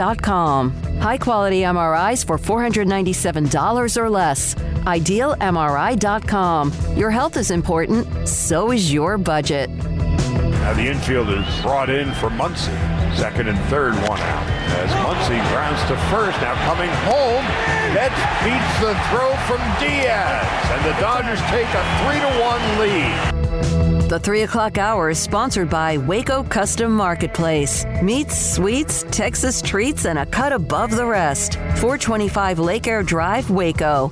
High-quality MRIs for $497 or less. IdealMRI.com. Your health is important, so is your budget. Now the infield is brought in for Muncy. Second and third, one out. As Muncy grounds to first, now coming home. That beats the throw from Diaz. And the Dodgers take a 3-1 lead. The 3 o'clock hour is sponsored by Waco Custom Marketplace. Meats, sweets, Texas treats, and a cut above the rest. 425 Lake Air Drive, Waco.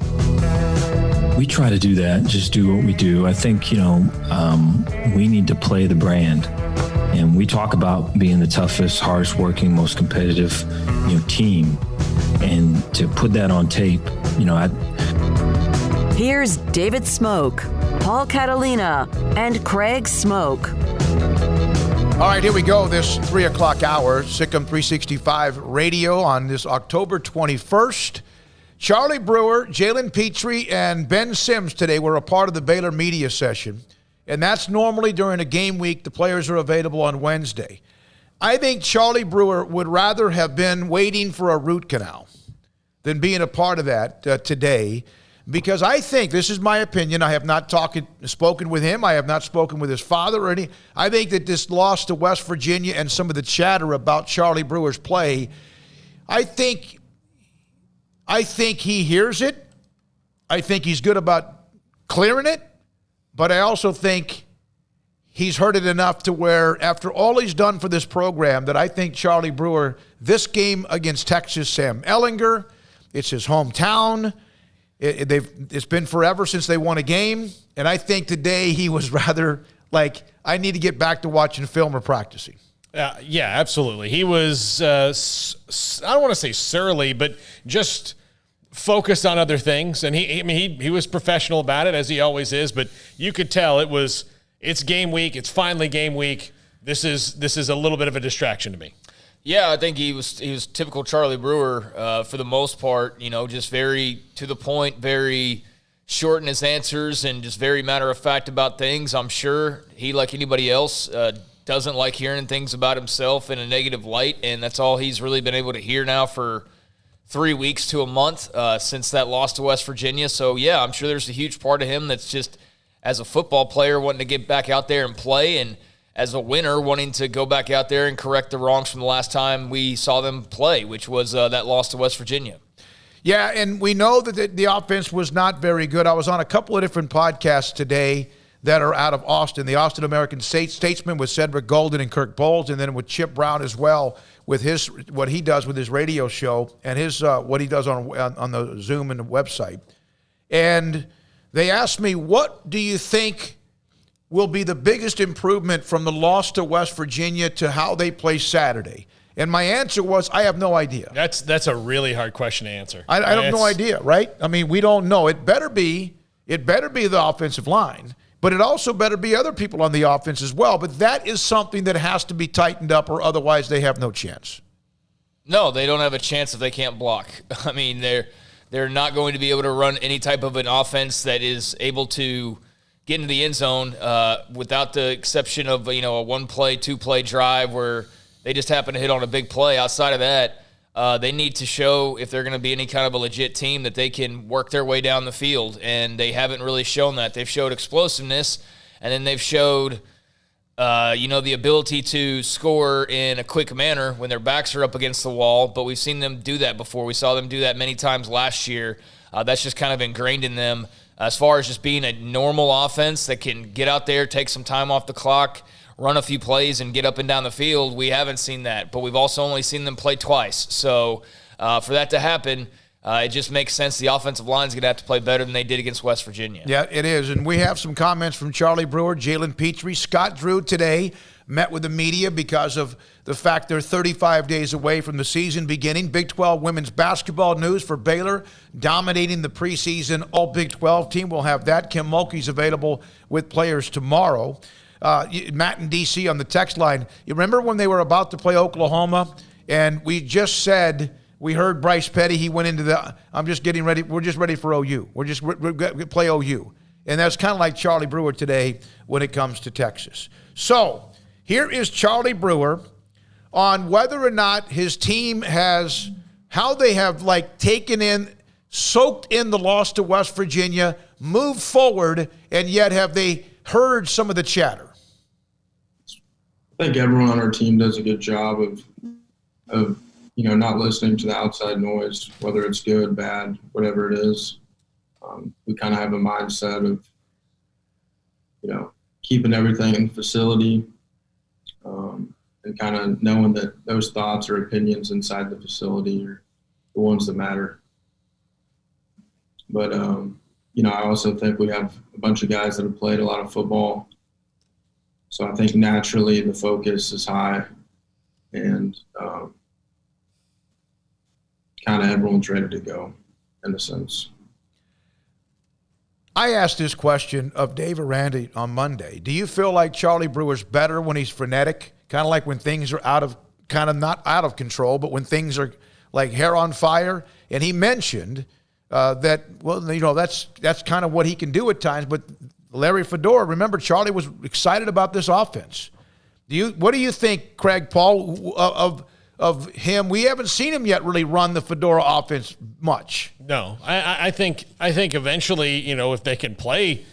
We try to do that, just do what we do. I think, we need to play the brand. And we talk about being the toughest, hardest working, most competitive, team. And to put that on tape, Here's David Smoke, Paul Catalina, and Craig Smoke. All right, here we go. This 3 o'clock hour, Sikkim 365 radio on this October 21st. Charlie Brewer, Jalen Petrie, and Ben Sims today were a part of the Baylor media session. And that's normally during a game week. The players are available on Wednesday. I think Charlie Brewer would rather have been waiting for a root canal than being a part of that today. Because I think, this is my opinion, I have not spoken with him, I have not spoken with his father or any. I think that this loss to West Virginia and some of the chatter about Charlie Brewer's play, I think he hears it. I think he's good about clearing it. But I also think he's heard it enough to where, after all he's done for this program, that I think Charlie Brewer, this game against Texas, Sam Ehlinger, it's his hometown. It's been forever since they won a game, and I think today he was rather like, I need to get back to watching film or practicing. Yeah, absolutely. He was, I don't want to say surly, but just focused on other things, and he was professional about it, as he always is, but you could tell it's game week, it's finally game week. This is a little bit of a distraction to me. Yeah, I think he was typical Charlie Brewer for the most part, just very to the point, very short in his answers, and just very matter-of-fact about things. I'm sure he, like anybody else, doesn't like hearing things about himself in a negative light, and that's all he's really been able to hear now for 3 weeks to a month since that loss to West Virginia. So, yeah, I'm sure there's a huge part of him that's just, as a football player, wanting to get back out there and play, and as a winner, wanting to go back out there and correct the wrongs from the last time we saw them play, which was that loss to West Virginia. Yeah, and we know that the offense was not very good. I was on a couple of different podcasts today that are out of Austin. The Austin American Statesman with Cedric Golden and Kirk Bowles, and then with Chip Brown as well with what he does with his radio show and his what he does on the Zoom and the website. And they asked me, what do you think will be the biggest improvement from the loss to West Virginia to how they play Saturday? And my answer was, I have no idea. That's a really hard question to answer. I have no idea, right? I mean, we don't know. It better be the offensive line, but it also better be other people on the offense as well. But that is something that has to be tightened up, or otherwise they have no chance. No, they don't have a chance if they can't block. I mean, they're not going to be able to run any type of an offense that is able to get into the end zone without the exception of a 1-play, 2-play drive where they just happen to hit on a big play. Outside of that, they need to show, if they're going to be any kind of a legit team, that they can work their way down the field, and they haven't really shown that. They've showed explosiveness, and then they've showed the ability to score in a quick manner when their backs are up against the wall, but we've seen them do that before. We saw them do that many times last year. That's just kind of ingrained in them. As far as just being a normal offense that can get out there, take some time off the clock, run a few plays, and get up and down the field, we haven't seen that. But we've also only seen them play twice. So for that to happen, it just makes sense. The offensive line's going to have to play better than they did against West Virginia. Yeah, it is. And we have some comments from Charlie Brewer, Jalen Petrie. Scott Drew today met with the media because of the fact they're 35 days away from the season beginning. Big 12 women's basketball news for Baylor, dominating the preseason all Big 12 team. We'll have that. Kim Mulkey's available with players tomorrow. Matt and DC on the text line. You remember when they were about to play Oklahoma, and we just said, we heard Bryce Petty, he went into I'm just getting ready, we're just ready for OU. We're play OU. And that's kind of like Charlie Brewer today when it comes to Texas. So, here is Charlie Brewer on whether or not his team has, how they have soaked in the loss to West Virginia, moved forward, and yet have they heard some of the chatter? I think everyone on our team does a good job of not listening to the outside noise, whether it's good, bad, whatever it is. We kind of have a mindset of, keeping everything in the facility, and kind of knowing that those thoughts or opinions inside the facility are the ones that matter. But, I also think we have a bunch of guys that have played a lot of football. So I think naturally the focus is high, and kind of everyone's ready to go in a sense. I asked this question of Dave Aranda on Monday. Do you feel like Charlie Brewer's better when he's frenetic, kind of like when things are not out of control, but when things are like hair on fire? And he mentioned that's kind of what he can do at times. But Larry Fedora, remember, Charlie was excited about this offense. What do you think, Craig Paul, of him? We haven't seen him yet really run the Fedora offense much. No, I think eventually, if they can play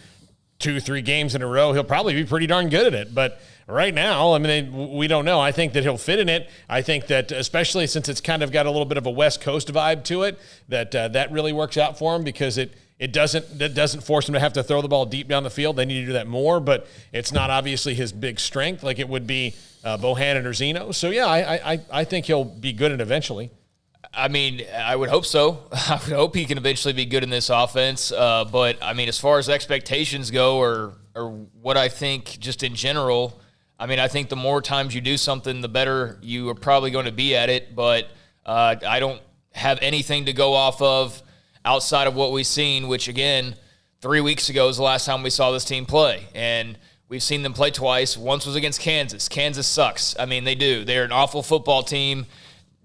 2-3 games in a row, he'll probably be pretty darn good at it. But right now, we don't know. I think that he'll fit in it. I think that especially since it's kind of got a little bit of a West Coast vibe to it, that really works out for him because it doesn't force him to have to throw the ball deep down the field. They need to do that more, but it's not obviously his big strength like it would be Bohannon or Zeno. So, yeah, I think he'll be good at eventually. I would hope so. I would hope he can eventually be good in this offense. But, as far as expectations go or what I think just in general, I think the more times you do something, the better you are probably going to be at it. But I don't have anything to go off of outside of what we've seen, which, again, 3 weeks ago is the last time we saw this team play. And we've seen them play twice. Once was against Kansas. Kansas sucks. They do. They're an awful football team.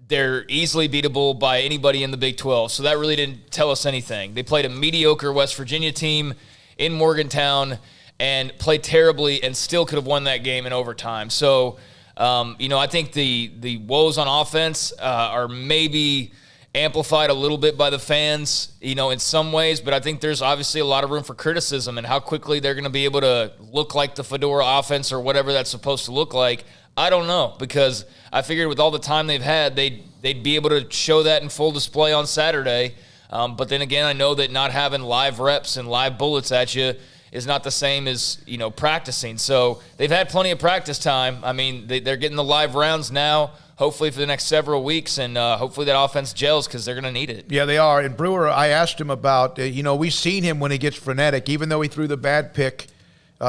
They're easily beatable by anybody in the Big 12. So that really didn't tell us anything. They played a mediocre West Virginia team in Morgantown and played terribly and still could have won that game in overtime. So, I think the woes on offense are maybe amplified a little bit by the fans, in some ways, but I think there's obviously a lot of room for criticism and how quickly they're going to be able to look like the Fedora offense or whatever that's supposed to look like. I don't know, because I figured with all the time they've had, they'd be able to show that in full display on Saturday. But then again, I know that not having live reps and live bullets at you is not the same as, practicing. So they've had plenty of practice time. They're getting the live rounds now, hopefully for the next several weeks, and hopefully that offense gels because they're going to need it. Yeah, they are. And Brewer, I asked him about, we've seen him when he gets frenetic, even though he threw the bad pick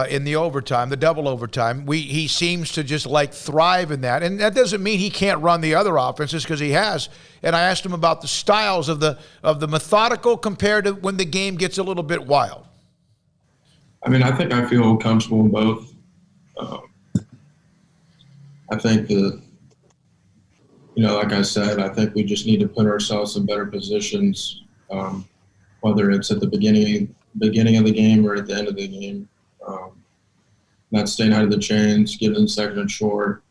in the overtime, the double overtime. He seems to just thrive in that. And that doesn't mean he can't run the other offenses, because he has. And I asked him about the styles of the methodical compared to when the game gets a little bit wild. I think I feel comfortable in both. I think like I said, I think we just need to put ourselves in better positions, whether it's at the beginning of the game or at the end of the game. Not staying out of the chains, getting second and short,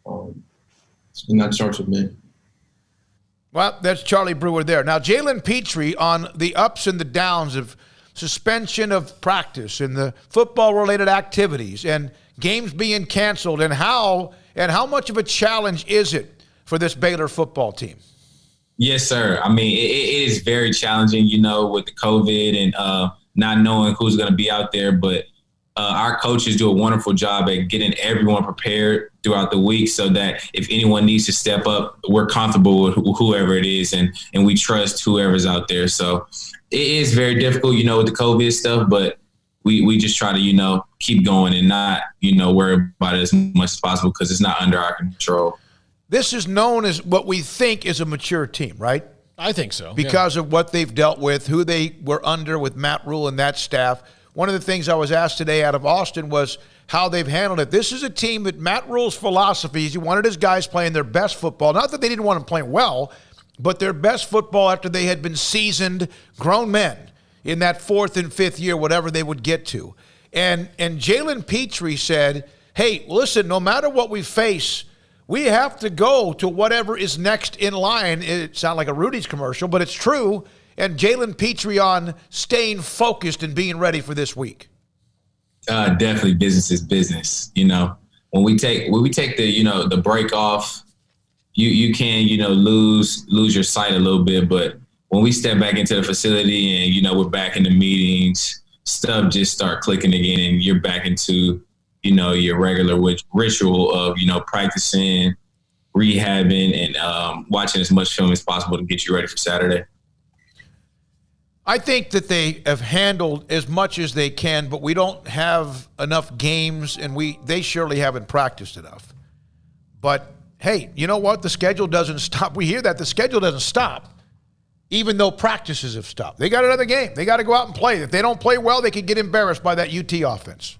and that starts with me. Well, that's Charlie Brewer there. Now, Jalen Petrie on the ups and the downs of suspension of practice and the football-related activities and games being canceled, and how much of a challenge is it for this Baylor football team? Yes, sir. It is very challenging, with the COVID and not knowing who's going to be out there, but our coaches do a wonderful job at getting everyone prepared throughout the week so that if anyone needs to step up, we're comfortable with whoever it is, and we trust whoever's out there. So it is very difficult, with the COVID stuff, but we just try to, keep going and not, worry about it as much as possible because it's not under our control. This is known as what we think is a mature team, right? I think so. Because of what they've dealt with, who they were under with Matt Rule and that staff. One of the things I was asked today out of Austin was how they've handled it. This is a team that Matt Rule's philosophy is he wanted his guys playing their best football. Not that they didn't want them playing well, but their best football after they had been seasoned grown men in that fourth and fifth year, whatever they would get to. And Jalen Petrie said, hey, listen, no matter what we face, we have to go to whatever is next in line. It sounds like a Rudy's commercial, but it's true. And Jalen Petrie on staying focused and being ready for this week. Definitely business is business. When we take the, the break off, you can, lose your sight a little bit. But when we step back into the facility and, we're back in the meetings, stuff just start clicking again and you're back into, your regular ritual of, practicing, rehabbing, and watching as much film as possible to get you ready for Saturday. I think that they have handled as much as they can, but we don't have enough games, and they surely haven't practiced enough. But, hey, you know what? The schedule doesn't stop. We hear that. The schedule doesn't stop, even though practices have stopped. They got another game. They got to go out and play. If they don't play well, they could get embarrassed by that UT offense.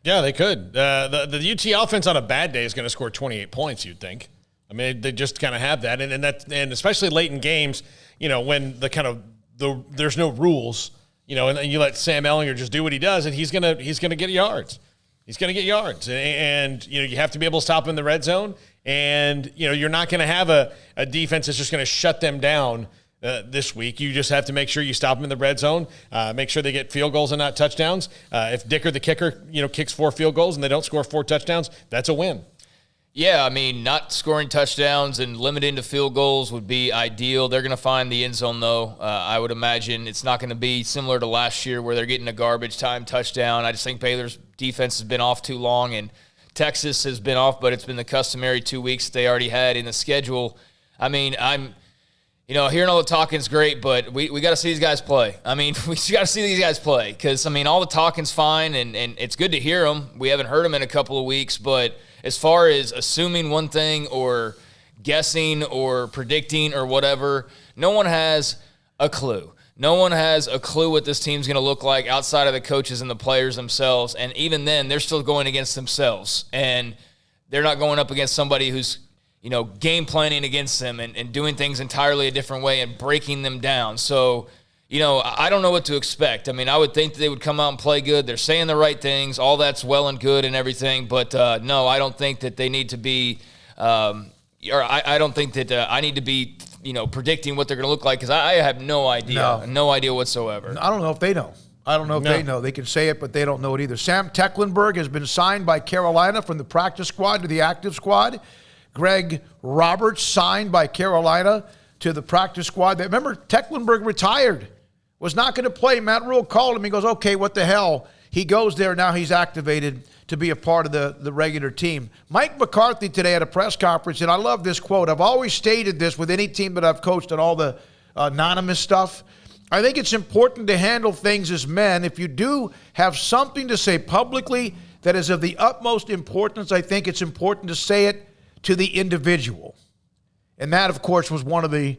Yeah, they could. The UT offense on a bad day is going to score 28 points, you'd think. I mean, they just kind of have that. And especially late in games, when there's no rules, and you let Sam Ehlinger just do what he does, and he's gonna get yards. He's gonna get yards, and you have to be able to stop him in the red zone, and you're not gonna have a defense that's just gonna shut them down this week. You just have to make sure you stop them in the red zone, make sure they get field goals and not touchdowns. If Dicker, the kicker, kicks 4 field goals and they don't score 4 touchdowns, that's a win. Yeah, I mean, not scoring touchdowns and limiting to field goals would be ideal. They're going to find the end zone, though. I would imagine it's not going to be similar to last year where they're getting a garbage time touchdown. I just think Baylor's defense has been off too long, and Texas has been off, but it's been the customary 2 weeks they already had in the schedule. I mean, I'm hearing all the talking's great, but we got to see these guys play. I mean, we got to see these guys play because, all the talking's fine, and it's good to hear them. We haven't heard them in a couple of weeks, but as far as assuming one thing or guessing or predicting or whatever, no one has a clue. No one has a clue what this team's going to look like outside of the coaches and the players themselves. And even then, they're still going against themselves. And they're not going up against somebody who's, game planning against them and doing things entirely a different way and breaking them down. So, I don't know what to expect. I would think that they would come out and play good. They're saying the right things. All that's well and good and everything. But, no, I don't think that they need to be I don't think that I need to be, predicting what they're going to look like because I have no idea. No idea whatsoever. I don't know if they know. I don't know if they know. They can say it, but they don't know it either. Sam Teklenberg has been signed by Carolina from the practice squad to the active squad. Greg Roberts signed by Carolina to the practice squad. Remember, Teklenberg retired. Was not going to play. Matt Rule called him. He goes, okay, what the hell? He goes there. Now he's activated to be a part of the regular team. Mike McCarthy today at a press conference, and I love this quote. I've always stated this with any team that I've coached and all the anonymous stuff. I think it's important to handle things as men. If you do have something to say publicly that is of the utmost importance, I think it's important to say it to the individual. And that, of course, was one of the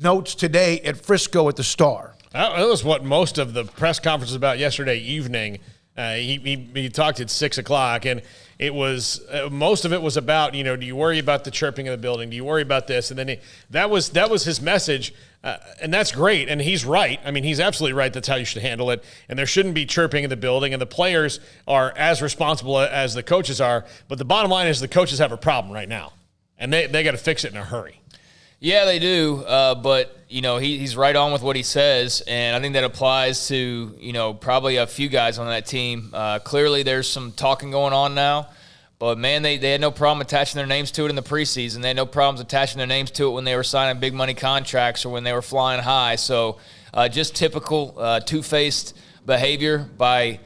notes today at Frisco at the Star. That was what most of the press conference was about yesterday evening. He talked at 6 o'clock, and it was most of it was about, do you worry about the chirping of the building? Do you worry about this? And then that was his message, and that's great, and he's right. He's absolutely right. That's how you should handle it, and there shouldn't be chirping in the building, and the players are as responsible as the coaches are. But the bottom line is the coaches have a problem right now, and they got to fix it in a hurry. Yeah, they do, but, he's right on with what he says, and I think that applies to, probably a few guys on that team. Clearly there's some talking going on now, but, man, they had no problem attaching their names to it in the preseason. They had no problems attaching their names to it when they were signing big money contracts or when they were flying high. So just typical two-faced behavior by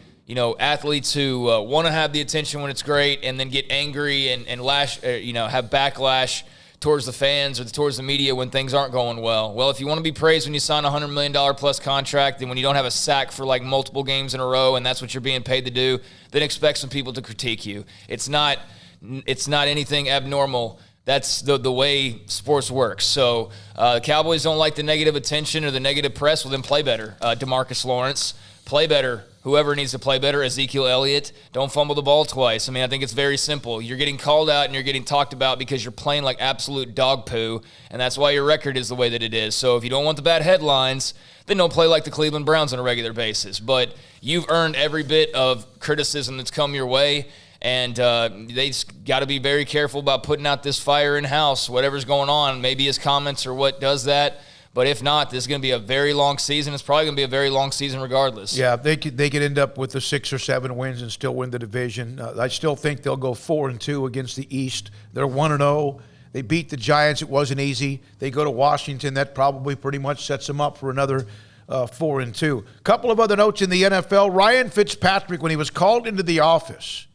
athletes who want to have the attention when it's great and then get angry and lash, have backlash towards the fans or towards the media when things aren't going well. Well, if you want to be praised when you sign a $100 million plus contract and when you don't have a sack for like multiple games in a row and that's what you're being paid to do, then expect some people to critique you. It's not anything abnormal. That's the way sports works. So the Cowboys don't like the negative attention or the negative press. Well, then play better. DeMarcus Lawrence, play better. Whoever needs to play better, Ezekiel Elliott, don't fumble the ball twice. I think it's very simple. You're getting called out and you're getting talked about because you're playing like absolute dog poo, and that's why your record is the way that it is. So if you don't want the bad headlines, then don't play like the Cleveland Browns on a regular basis. But you've earned every bit of criticism that's come your way, And they just got to be very careful about putting out this fire in-house, whatever's going on. Maybe his comments are what does that. But if not, this is going to be a very long season. It's probably going to be a very long season regardless. Yeah, they could end up with the 6 or 7 wins and still win the division. I still think they'll go 4-2 against the East. They're 1-0. They beat the Giants. It wasn't easy. They go to Washington. That probably pretty much sets them up for another 4-2. A couple of other notes in the NFL. Ryan Fitzpatrick, when he was called into the office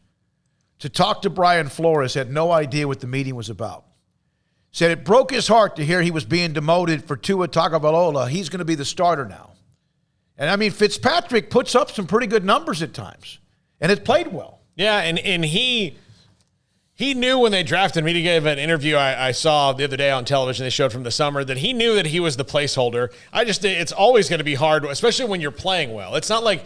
to talk to Brian Flores, had no idea what the meeting was about. Said it broke his heart to hear he was being demoted for Tua Tagovailoa. He's going to be the starter now. And, I mean, Fitzpatrick puts up some pretty good numbers at times, and it played well. Yeah, and he knew when they drafted him. He gave an interview I saw the other day on television they showed from the summer that he knew that he was the placeholder. It's always going to be hard, especially when you're playing well. It's not like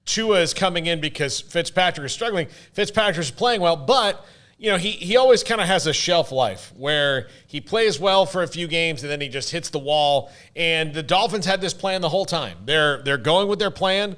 Tua is coming in because Fitzpatrick is struggling. Fitzpatrick is playing well, but he always kind of has a shelf life where he plays well for a few games and then he just hits the wall. And the Dolphins had this plan the whole time. They're going with their plan.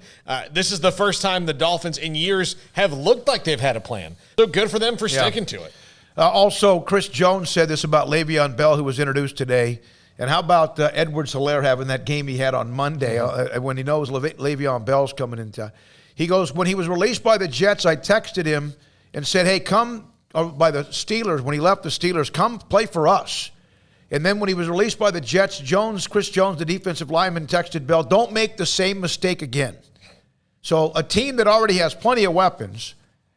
This is the first time the Dolphins in years have looked like they've had a plan. So good for them for sticking to it. Also, Chris Jones said this about Le'Veon Bell, who was introduced today. And how about Edwards-Helaire having that game he had on Monday when he knows Le'Veon Bell's coming into? He goes, when he was released by the Jets, I texted him and said, hey, come by the Steelers. When he left the Steelers, come play for us. And then when he was released by the Jets, Chris Jones, the defensive lineman, texted Bell, don't make the same mistake again. So a team that already has plenty of weapons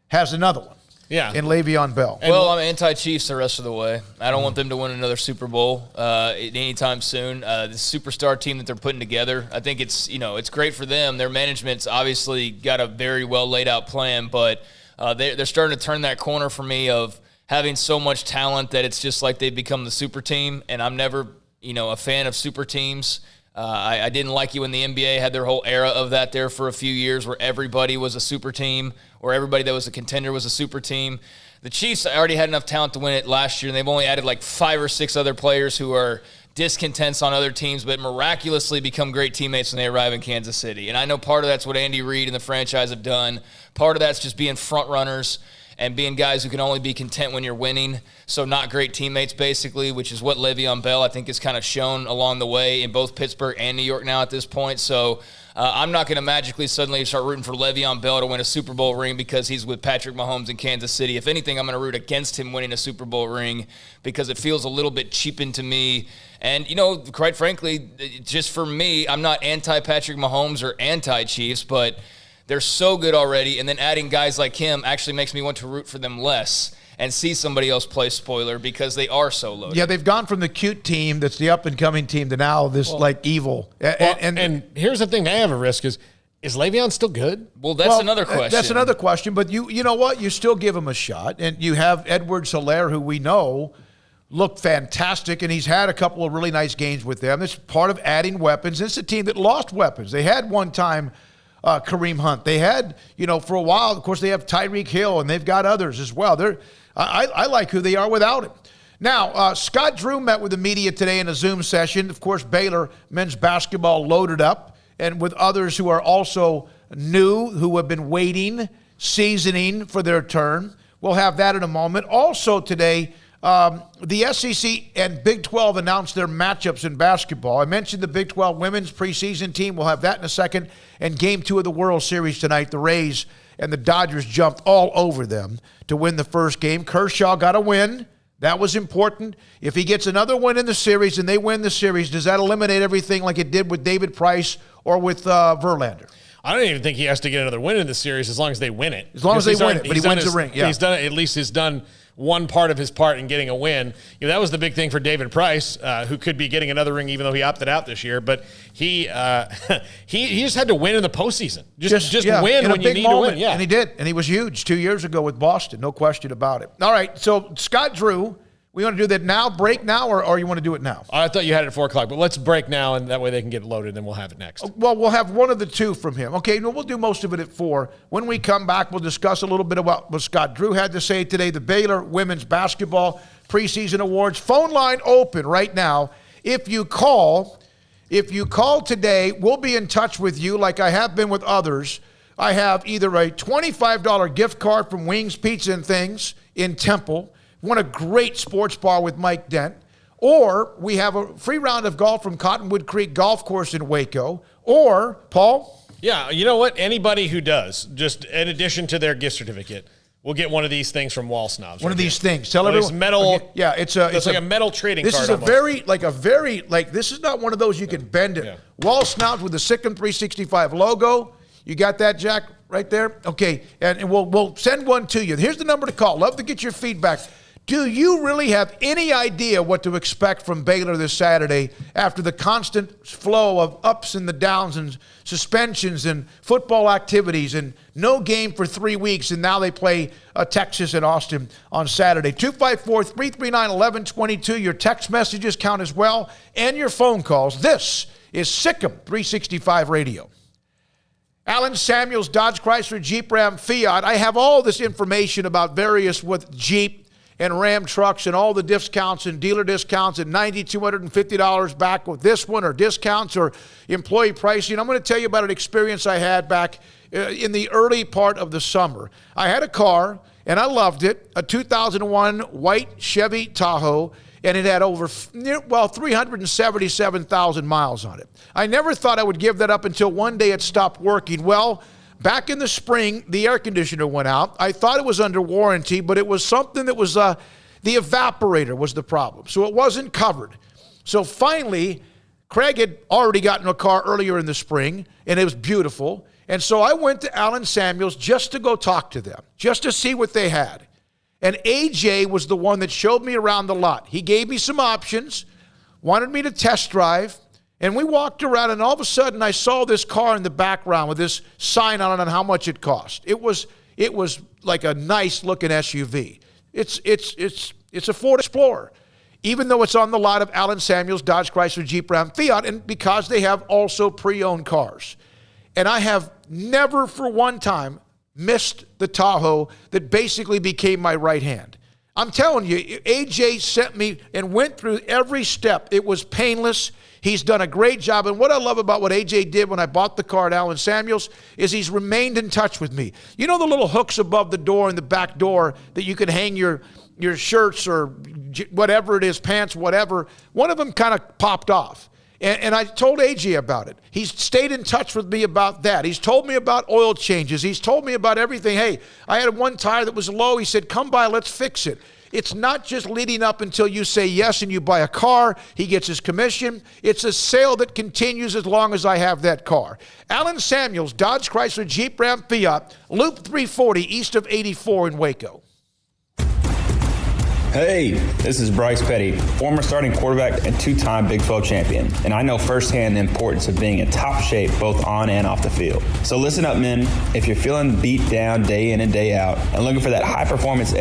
has another one. Yeah. In Le'Veon Bell. Well, I'm anti-Chiefs the rest of the way. I don't want them to win another Super Bowl anytime soon. The superstar team that they're putting together, I think it's great for them. Their management's obviously got a very well laid out plan, but they're starting to turn that corner for me of having so much talent that it's just like they've become the super team. And I'm never, a fan of super teams. I didn't like it when the NBA had their whole era of that there for a few years where everybody was a super team or everybody that was a contender was a super team. The Chiefs already had enough talent to win it last year, and they've only added like 5 or 6 other players who are discontents on other teams, but miraculously become great teammates when they arrive in Kansas City. And I know part of that's what Andy Reid and the franchise have done. Part of that's just being front runners and being guys who can only be content when you're winning. So not great teammates, basically, which is what Le'Veon Bell, I think, has kind of shown along the way in both Pittsburgh and New York now at this point. So I'm not going to magically suddenly start rooting for Le'Veon Bell to win a Super Bowl ring because he's with Patrick Mahomes in Kansas City. If anything, I'm going to root against him winning a Super Bowl ring because it feels a little bit cheapened to me. And, quite frankly, just for me, I'm not anti-Patrick Mahomes or anti-Chiefs, but they're so good already, and then adding guys like him actually makes me want to root for them less and see somebody else play spoiler because they are so loaded. Yeah, they've gone from the cute team that's the up-and-coming team to now this, evil. And here's the thing they have a risk is Le'Veon still good? Well, that's another question. That's another question, but you know what? You still give him a shot, and you have Edwards-Helaire, who we know looked fantastic, and he's had a couple of really nice games with them. It's part of adding weapons. It's a team that lost weapons. They had one time Kareem Hunt. They had, for a while, of course, they have Tyreek Hill, and they've got others as well. I like who they are without him. Now, Scott Drew met with the media today in a Zoom session. Of course, Baylor men's basketball loaded up, and with others who are also new, who have been waiting, seasoning for their turn. We'll have that in a moment. Also today, the SEC and Big 12 announced their matchups in basketball. I mentioned the Big 12 women's preseason team. We'll have that in a second. And Game 2 of the World Series tonight, the Rays and the Dodgers jumped all over them to win the first game. Kershaw got a win. That was important. If he gets another win in the series and they win the series, does that eliminate everything like it did with David Price or with Verlander? I don't even think he has to get another win in the series as long as they win it. As long as they win it, but he wins the ring. Yeah. He's done one part of his part in getting a win. That was the big thing for David Price, who could be getting another ring even though he opted out this year. But he just had to win in the postseason. Just win when you need to win. Yeah, and he did. And he was huge 2 years ago with Boston. No question about it. All right, so Scott Drew, we want to do that now, break now, or you want to do it now? I thought you had it at 4 o'clock, but let's break now, and that way they can get loaded, and we'll have it next. Well, we'll have one of the two from him. Okay, no, we'll do most of it at 4. When we come back, we'll discuss a little bit about what Scott Drew had to say today, the Baylor women's basketball preseason awards. Phone line open right now. If you call today, we'll be in touch with you like I have been with others. I have either a $25 gift card from Wings Pizza and Things in Temple, won a great sports bar with Mike Dent, or we have a free round of golf from Cottonwood Creek Golf Course in Waco, or, Paul? Yeah, you know what? Anybody who does, just in addition to their gift certificate, will get one of these things from Wall Snobs. One of these things. Tell everyone. Metal. Okay, yeah, it's like a metal trading card. This is this is not one of those you can bend it. Yeah. Wall Snobs with the Sikkim 365 logo. You got that, Jack, right there? Okay, and we'll send one to you. Here's the number to call. Love to get your feedback. Do you really have any idea what to expect from Baylor this Saturday after the constant flow of ups and the downs and suspensions and football activities and no game for 3 weeks, and now they play Texas and Austin on Saturday? 254-339-1122. Your text messages count as well, and your phone calls. This is Sikkim 365 Radio. Allen Samuels, Dodge Chrysler, Jeep, Ram, Fiat. I have all this information about various with Jeep and Ram trucks and all the discounts and dealer discounts and $9,250 back with this one, or discounts or employee pricing. I'm going to tell you about an experience I had back in the early part of the summer. I had a car, and I loved it, a 2001 white Chevy Tahoe, and it had over 377,000 miles on it. I never thought I would give that up until one day it stopped working. Well, back in the spring, the air conditioner went out. I thought it was under warranty, but it was something that was, the evaporator was the problem. So it wasn't covered. So finally, Craig had already gotten a car earlier in the spring, and it was beautiful. And so I went to Allen Samuels just to go talk to them, just to see what they had. And AJ was the one that showed me around the lot. He gave me some options, wanted me to test drive. And we walked around, and all of a sudden I saw this car in the background with this sign on it on how much it cost. It was like a nice looking SUV. It's a Ford Explorer, even though it's on the lot of Allen Samuels, Dodge Chrysler, Jeep, Ram, Fiat, and because they have also pre-owned cars. And I have never for one time missed the Tahoe that basically became my right hand. I'm telling you, AJ sent me and went through every step. It was painless. He's done a great job. And what I love about what AJ did when I bought the car at Allen Samuels is he's remained in touch with me. You know the little hooks above the door and the back door that you can hang your shirts or whatever it is, pants, whatever. One of them kind of popped off. And I told AJ about it. He's stayed in touch with me about that. He's told me about oil changes. He's told me about everything. Hey, I had one tire that was low. He said, come by, let's fix it. It's not just leading up until you say yes and you buy a car. He gets his commission. It's a sale that continues as long as I have that car. Allen Samuels, Dodge Chrysler, Jeep, Ram, Fiat, Loop 340 east of 84 in Waco. Hey, this is Bryce Petty, former starting quarterback and two-time Big 12 champion, and I know firsthand the importance of being in top shape both on and off the field. So listen up, men. If you're feeling beat down day in and day out and looking for that high-performance edge